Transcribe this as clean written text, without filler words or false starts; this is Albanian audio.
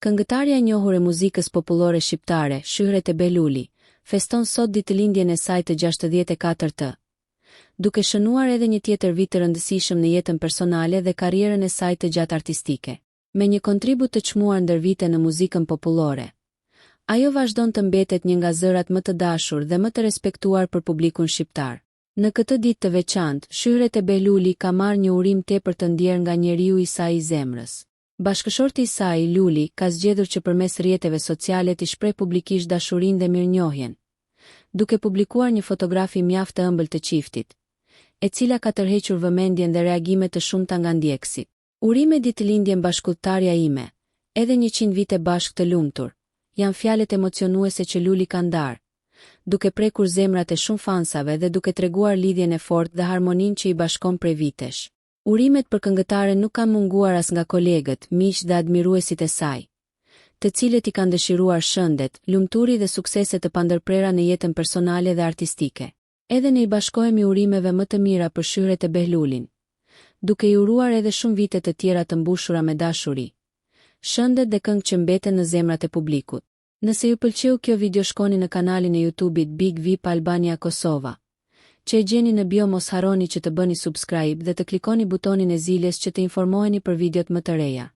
Këngëtarja e njohur e muzikës popullore shqiptare, Shyhret e Beluli, feston sot ditëlindjen e saj të 64-të, duke shënuar edhe një tjetër vit të rëndësishëm në jetën personale dhe karrierën e saj të gjatë artistike. Me një kontribut të çmuar ndër vite në muzikën popullore, ajo vazhdon të mbetet një nga zërat më të dashur dhe më të respektuar për publikun shqiptar. Në këtë ditë të veçantë, Shyhret e Beluli ka marrë një urim tepër të ndjerë nga njeriu i saj i zemrës. Bashkëshorti i saj, Luli, ka zgjedhur që përmes rrjeteve sociale t'i shpreh publikisht dashurinë dhe mirënjohjen, duke publikuar një fotografi mjaft të ëmbël të çiftit, e cila ka tërhequr vëmendjen dhe reagime të shumta nga ndjekësit. Urime ditëlindjen bashkëtarja ime, edhe 100 vite bashkë të lumtur, janë fjalët emocionuese që Luli ka ndarë, duke prekur zemrat e shumë fansave dhe duke treguar lidhjen e fortë dhe harmoninë që i bashkon prej vitesh. Urimet për këngëtaren nuk kanë munguar as nga kolegët, miq dhe admiruesit e saj, të cilët i kanë dëshiruar shëndet, lumturi dhe suksese të pandërprera në jetën personale dhe artistike. Edhe ne i bashkohemi urimeve më të mira për Shyhret e Belulin, duke i uruar edhe shumë vite të tjera të mbushura me dashuri, shëndet dhe këngë që mbeten në zemrat e publikut. Nëse ju pëlqeu kjo video, shkoni në kanalin e YouTube-it Big VIP Albania Kosova, që e gjeni në bio. Mos harroni që të bëni subscribe dhe të klikoni butonin e ziljes që të informoheni për videot më të reja.